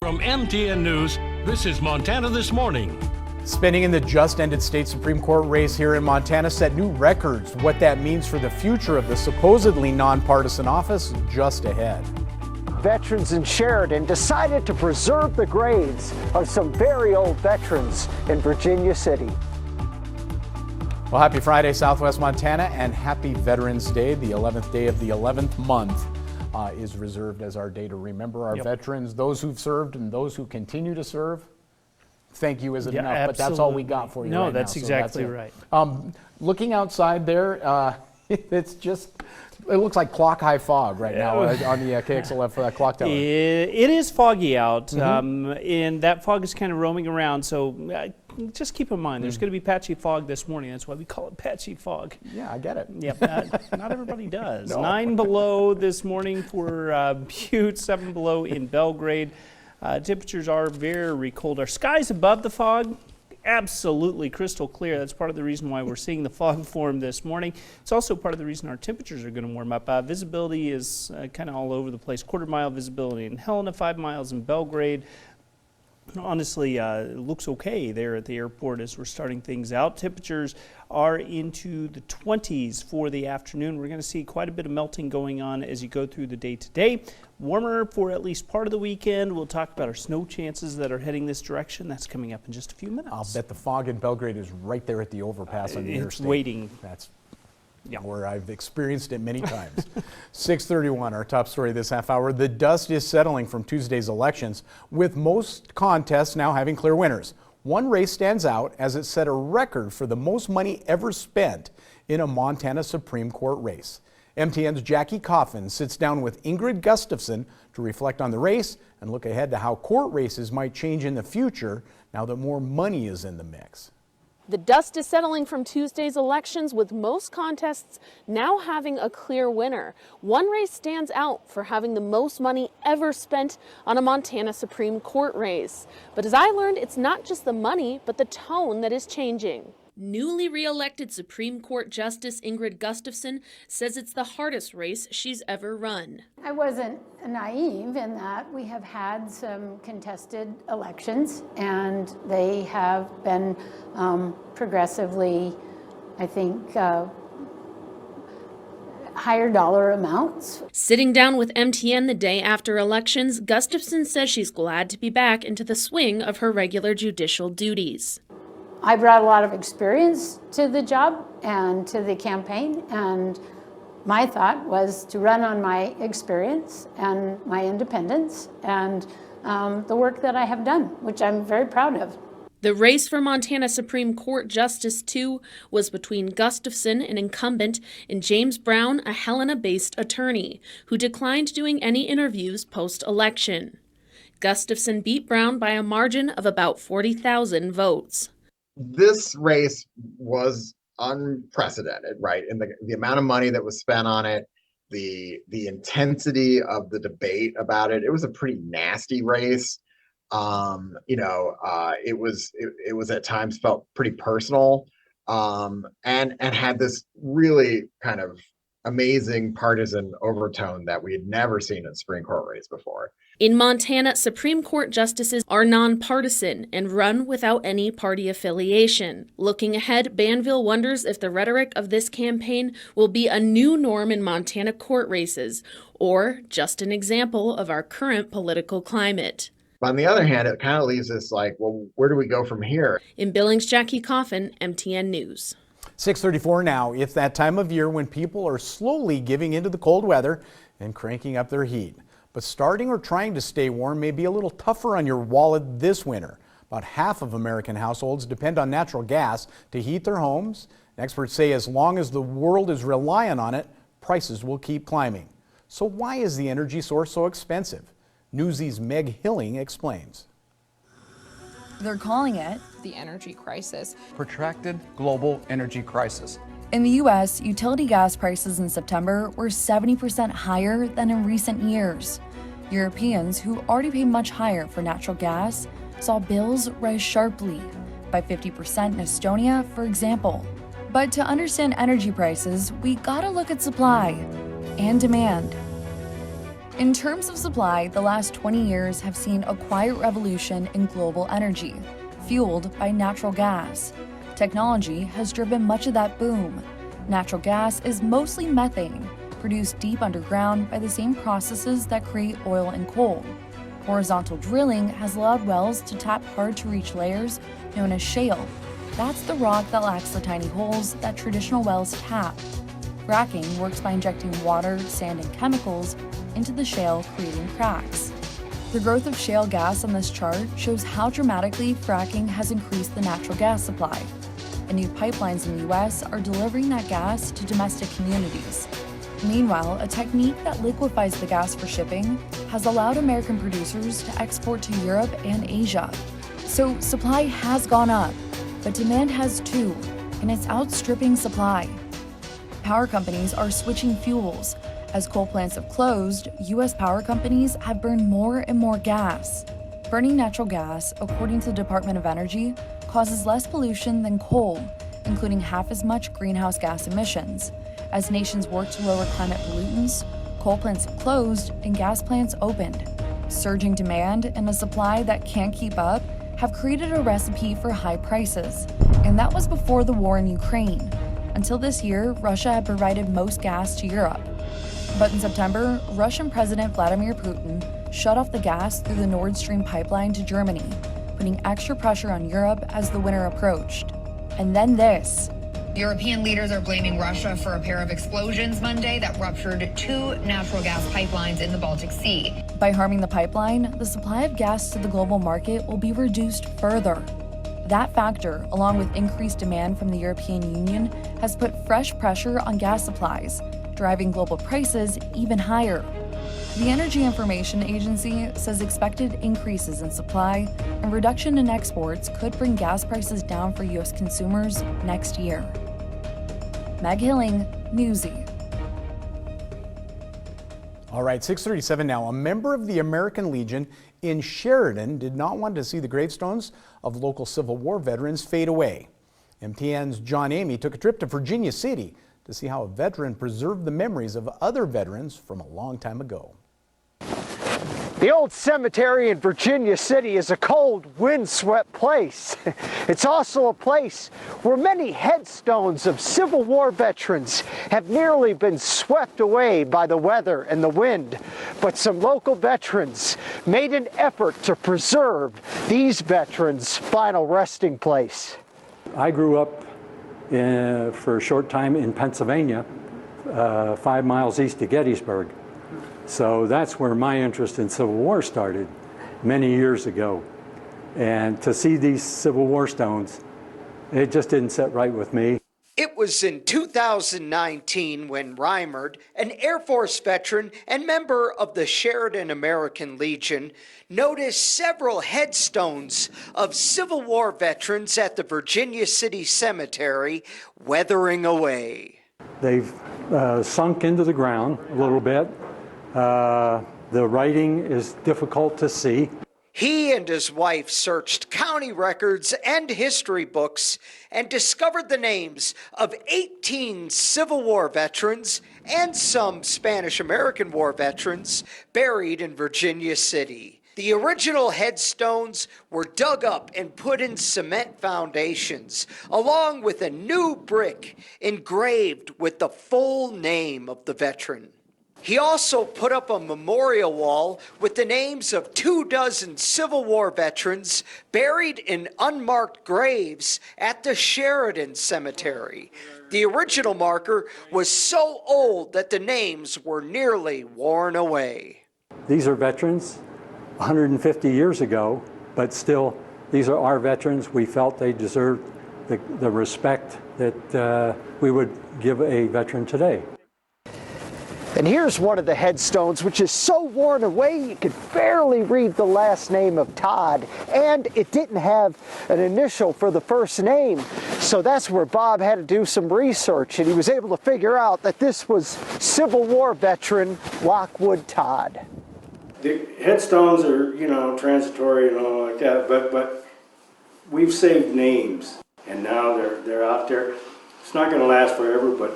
From MTN News, this is Montana This Morning. Spending in the just-ended state Supreme Court race here in Montana set new records. What that means for the future of the supposedly nonpartisan office just ahead. Veterans in Sheridan decided to preserve the graves of some very old veterans in Virginia City. Well, happy Friday, Southwest Montana, and happy Veterans Day. The 11th day of the 11th month is reserved as our day to remember our veterans, those who've served and those who continue to serve. Thank you isn't enough, absolutely. but that's all we got for you right that's now. exactly So right. Looking outside there, it looks like clock-high fog right now on the KXLF clock tower. It is foggy out, and that fog is kind of roaming around, so just keep in mind, there's going to be patchy fog this morning. That's why we call it patchy fog. Yeah, I get it. Yep, not everybody does. No. 9 below this morning for Butte, 7 below in Belgrade. Temperatures are very cold. Our skies above the fog, absolutely crystal clear. That's part of the reason why we're seeing the fog form this morning. It's also part of the reason our temperatures are going to warm up. Visibility is kind of all over the place. Quarter-mile visibility in Helena, 5 miles in Belgrade. Honestly, it looks okay there at the airport as we're starting things out. Temperatures are into the 20s for the afternoon. We're going to see quite a bit of melting going on as you go through the day today. Warmer for at least part of the weekend. We'll talk about our snow chances that are heading this direction. That's coming up in just a few minutes. I'll bet the fog in Belgrade is right there at the overpass on the interstate. It's waiting. That's where I've experienced it many times. 6:31, our top story this half hour. The dust is settling from Tuesday's elections, with most contests now having clear winners. One race stands out as it set a record for the most money ever spent in a Montana Supreme Court race. MTN's Jackie Coffin sits down with Ingrid Gustafson to reflect on the race and look ahead to how court races might change in the future now that more money is in the mix. The dust is settling from Tuesday's elections, with most contests now having a clear winner. One race stands out for having the most money ever spent on a Montana Supreme Court race. But as I learned, it's not just the money, but the tone that is changing. Newly re-elected Supreme Court Justice Ingrid Gustafson says it's the hardest race she's ever run. I wasn't naive in that we have had some contested elections, and they have been progressively, I think, higher dollar amounts. Sitting down with MTN the day after elections, Gustafson says she's glad to be back into the swing of her regular judicial duties. I brought a lot of experience to the job and to the campaign, and my thought was to run on my experience and my independence and the work that I have done, which I'm very proud of. The race for Montana Supreme Court Justice 2 was between Gustafson, an incumbent, and James Brown, a Helena-based attorney, who declined doing any interviews post-election. Gustafson beat Brown by a margin of about 40,000 votes. This race was unprecedented, right? And the amount of money that was spent on it, the intensity of the debate about it. It was a pretty nasty race. It was at times felt pretty personal, and had this really kind of amazing partisan overtone that we had never seen in a Supreme Court race before. In Montana, Supreme Court justices are nonpartisan and run without any party affiliation. Looking ahead, Banville wonders if the rhetoric of this campaign will be a new norm in Montana court races, or just an example of our current political climate. But on the other hand, it kind of leaves us like, well, where do we go from here? In Billings, Jackie Coffin, MTN News. 6:34 now. It's that time of year when people are slowly giving into the cold weather and cranking up their heat. But starting or trying to stay warm may be a little tougher on your wallet this winter. About half of American households depend on natural gas to heat their homes. Experts say as long as the world is reliant on it, prices will keep climbing. So why is the energy source so expensive? Newsy's Meg Hilling explains. They're calling it the energy crisis. Protracted global energy crisis. In the U.S., utility gas prices in September were 70% higher than in recent years. Europeans, who already pay much higher for natural gas, saw bills rise sharply, by 50% in Estonia, for example. But to understand energy prices, we gotta look at supply and demand. In terms of supply, the last 20 years have seen a quiet revolution in global energy, fueled by natural gas. Technology has driven much of that boom. Natural gas is mostly methane, produced deep underground by the same processes that create oil and coal. Horizontal drilling has allowed wells to tap hard-to-reach layers known as shale. That's the rock that lacks the tiny holes that traditional wells tap. Fracking works by injecting water, sand, and chemicals into the shale, creating cracks. The growth of shale gas on this chart shows how dramatically fracking has increased the natural gas supply. And new pipelines in the US are delivering that gas to domestic communities. Meanwhile, a technique that liquefies the gas for shipping has allowed American producers to export to Europe and Asia. So supply has gone up, but demand has too, and it's outstripping supply. Power companies are switching fuels. As coal plants have closed, U.S. power companies have burned more and more gas. Burning natural gas, according to the Department of Energy, causes less pollution than coal, including half as much greenhouse gas emissions. As nations work to lower climate pollutants, coal plants have closed and gas plants opened. Surging demand and a supply that can't keep up have created a recipe for high prices, and that was before the war in Ukraine. Until this year, Russia had provided most gas to Europe. But in September, Russian President Vladimir Putin shut off the gas through the Nord Stream pipeline to Germany, putting extra pressure on Europe as the winter approached. And then this. European leaders are blaming Russia for a pair of explosions Monday that ruptured 2 natural gas pipelines in the Baltic Sea. By harming the pipeline, the supply of gas to the global market will be reduced further. That factor, along with increased demand from the European Union, has put fresh pressure on gas supplies, driving global prices even higher. The Energy Information Agency says expected increases in supply and reduction in exports could bring gas prices down for U.S. consumers next year. Meg Hilling, Newsy. All right, 6:37 now. A member of the American Legion in Sheridan did not want to see the gravestones of local Civil War veterans fade away. MTN's John Amy took a trip to Virginia City to see how a veteran preserved the memories of other veterans from a long time ago. The old cemetery in Virginia City is a cold, windswept place. It's also a place where many headstones of Civil War veterans have nearly been swept away by the weather and the wind. But some local veterans made an effort to preserve these veterans' final resting place. I grew up for a short time in Pennsylvania, 5 miles east of Gettysburg. So that's where my interest in Civil War started many years ago. And to see these Civil War stones, it just didn't sit right with me. It was in 2019 when Reimerd, an Air Force veteran and member of the Sheridan American Legion, noticed several headstones of Civil War veterans at the Virginia City Cemetery weathering away. They've sunk into the ground a little bit. The writing is difficult to see. He and his wife searched county records and history books and discovered the names of 18 Civil War veterans and some Spanish-American War veterans buried in Virginia City. The original headstones were dug up and put in cement foundations, along with a new brick engraved with the full name of the veteran. He also put up a memorial wall with the names of 24 Civil War veterans buried in unmarked graves at the Sheridan Cemetery. The original marker was so old that the names were nearly worn away. These are veterans 150 years ago, but still, these are our veterans. We felt they deserved the respect that we would give a veteran today. And here's one of the headstones, which is so worn away you could barely read the last name of Todd, and it didn't have an initial for the first name. So that's where Bob had to do some research, and he was able to figure out that this was Civil War veteran Lockwood Todd. The headstones are, transitory and all like that, but we've saved names, and now they're out there. It's not going to last forever, but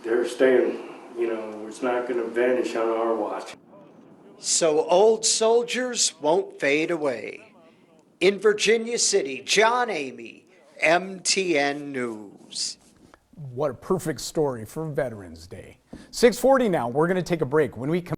they're staying You know, it's not going to vanish on our watch. So old soldiers won't fade away. In Virginia City, John Amy, MTN News. What a perfect story for Veterans Day. 6:40 now. We're going to take a break. When we come